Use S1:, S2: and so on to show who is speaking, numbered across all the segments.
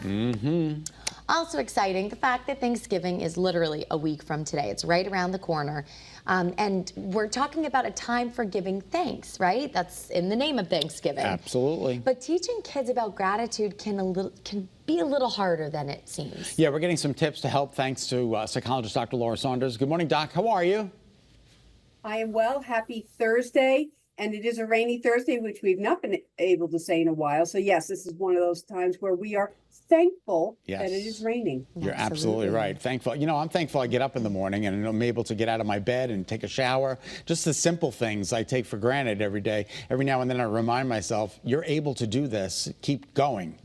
S1: Mm-hmm.
S2: Also exciting, the fact that Thanksgiving is literally a week from today. It's right around the corner. And we're talking about a time for giving thanks, right? That's in the name of Thanksgiving.
S1: Absolutely.
S2: But teaching kids about gratitude can be a little harder than it seems.
S1: Yeah, we're getting some tips to help thanks to psychologist Dr. Laura Saunders. Good morning, Doc. How are you?
S3: I am well. Happy Thursday. And it is a rainy Thursday, which we've not been able to say in a while. So, yes, this is one of those times where we are thankful that it is raining.
S1: You're absolutely right. Thankful. You know, I'm thankful I get up in the morning and I'm able to get out of my bed and take a shower. Just the simple things I take for granted every day. Every now and then I remind myself, you're able to do this. Keep going.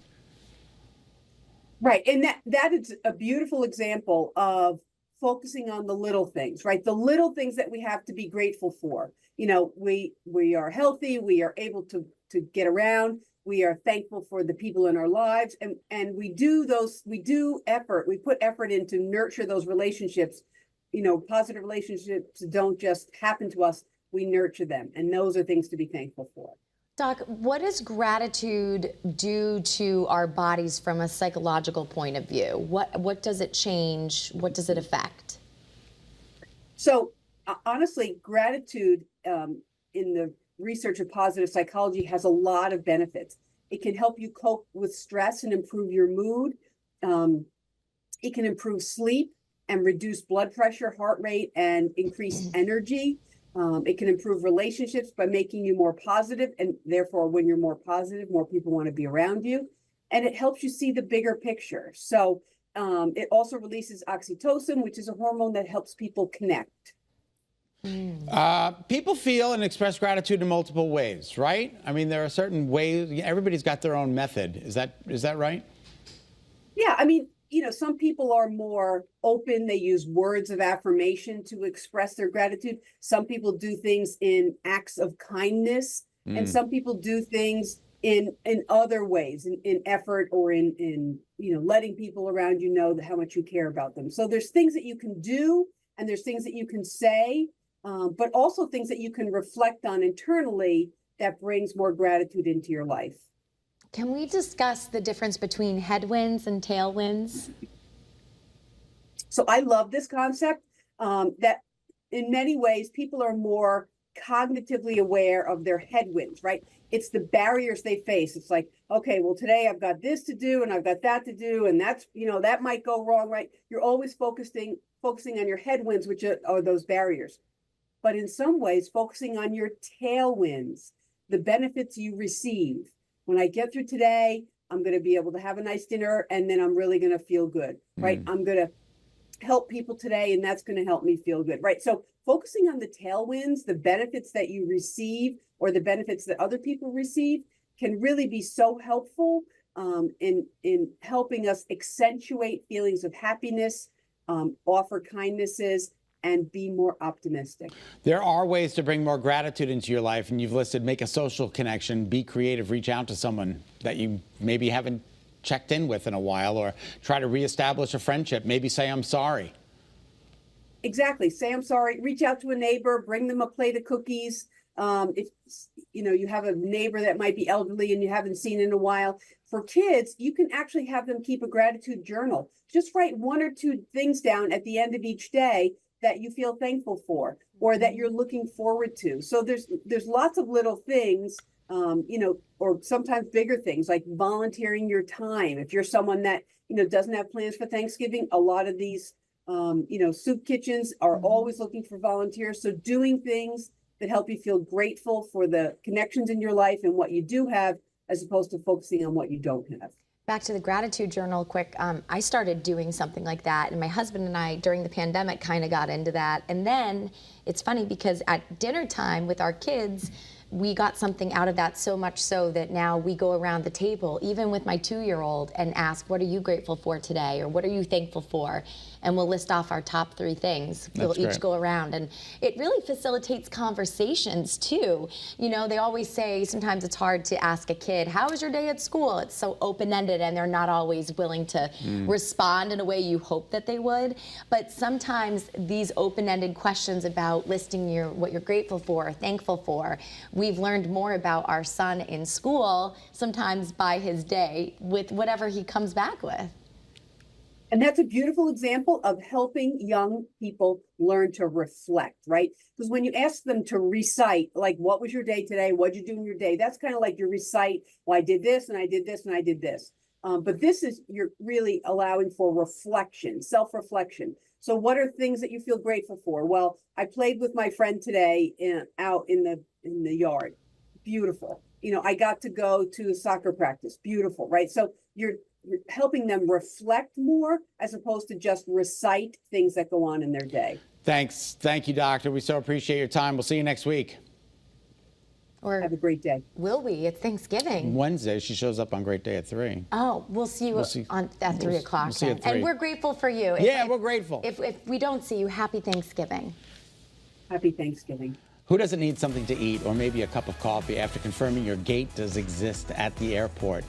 S3: Right. And that is a beautiful example of focusing on the little things, right? The little things that we have to be grateful for. You know, we are healthy, we are able to get around, we are thankful for the people in our lives, and we put effort in to nurture those relationships. You know, positive relationships don't just happen to us, we nurture them, and those are things to be thankful for.
S2: Doc, what does gratitude do to our bodies from a psychological point of view? What does it change? What does it affect?
S3: So honestly, gratitude in the research of positive psychology has a lot of benefits. It can help you cope with stress and improve your mood. It can improve sleep and reduce blood pressure, heart rate, and increase energy. It can improve relationships by making you more positive, and therefore, when you're more positive, more people want to be around you. And it helps you see the bigger picture. So it also releases oxytocin, which is a hormone that helps people connect.
S1: People feel and express gratitude in multiple ways, right? I mean, there are certain ways. Everybody's got their own method. Is that right?
S3: Yeah, I mean, you know, some people are more open. They use words of affirmation to express their gratitude. Some people do things in acts of kindness, and some people do things in other ways, in effort or in you know, letting people around you know how much you care about them. So there's things that you can do, and there's things that you can say, but also things that you can reflect on internally that brings more gratitude into your life.
S2: Can we discuss the difference between headwinds and tailwinds?
S3: So I love this concept that in many ways people are more cognitively aware of their headwinds, right? It's the barriers they face. It's like, okay, well, today I've got this to do and I've got that to do, and that's, you know, that might go wrong, right? You're always focusing on your headwinds, which are those barriers. But in some ways, focusing on your tailwinds, the benefits you receive. When I get through today, I'm going to be able to have a nice dinner, and then I'm really going to feel good, right? I'm going to help people today, and that's going to help me feel good, right? So focusing on the tailwinds, the benefits that you receive or the benefits that other people receive can really be so helpful in helping us accentuate feelings of happiness, offer kindnesses, and be more optimistic.
S1: There are ways to bring more gratitude into your life, and you've listed make a social connection, be creative, reach out to someone that you maybe haven't checked in with in a while, or try to reestablish a friendship, maybe say I'm sorry.
S3: Exactly. Say I'm sorry, reach out to a neighbor, bring them a plate of cookies. If you know you have a neighbor that might be elderly and you haven't seen in a while. For kids, you can actually have them keep a gratitude journal. Just write one or two things down at the end of each day that you feel thankful for or that you're looking forward to. So there's lots of little things, you know, or sometimes bigger things like volunteering your time. If you're someone that, you know, doesn't have plans for Thanksgiving, a lot of these, you know, soup kitchens are always looking for volunteers. So doing things that help you feel grateful for the connections in your life and what you do have, as opposed to focusing on what you don't have.
S2: Back to the gratitude journal quick. I started doing something like that, and my husband and I during the pandemic kind of got into that. And then it's funny because at dinner time with our kids, we got something out of that, so much so that now we go around the table, even with my 2-year-old, and ask, what are you grateful for today? Or what are you thankful for? And we'll list off our top 3 things. We'll each go around, and it really facilitates conversations too. You know, they always say sometimes it's hard to ask a kid, how was your day at school? It's so open-ended, and they're not always willing to respond in a way you hope that they would. But sometimes these open-ended questions about listing what you're grateful for, or thankful for, we've learned more about our son in school, sometimes by his day, with whatever he comes back with.
S3: And that's a beautiful example of helping young people learn to reflect, right? Because when you ask them to recite, like, what was your day today? What'd you do in your day? That's kind of like you recite, well, I did this and I did this and I did this. But this is, you're really allowing for reflection, self-reflection. So what are things that you feel grateful for? Well, I played with my friend today out in the yard. Beautiful. You know, I got to go to soccer practice. Beautiful, right? So you're helping them reflect more as opposed to just recite things that go on in their day.
S1: Thanks. Thank you, Doctor. We so appreciate your time. We'll see you next week.
S2: Or
S3: Have a great day.
S2: will we? It's Thanksgiving.
S1: Wednesday, she shows up on Great Day at 3.
S2: Oh, we'll see you at 3 o'clock.
S1: We'll see you at
S2: then.
S1: 3.
S2: And we're grateful for you.
S1: We're grateful.
S2: If we don't see you, happy Thanksgiving.
S3: Happy Thanksgiving.
S1: Who doesn't need something to eat or maybe a cup of coffee after confirming your gate does exist at the airport?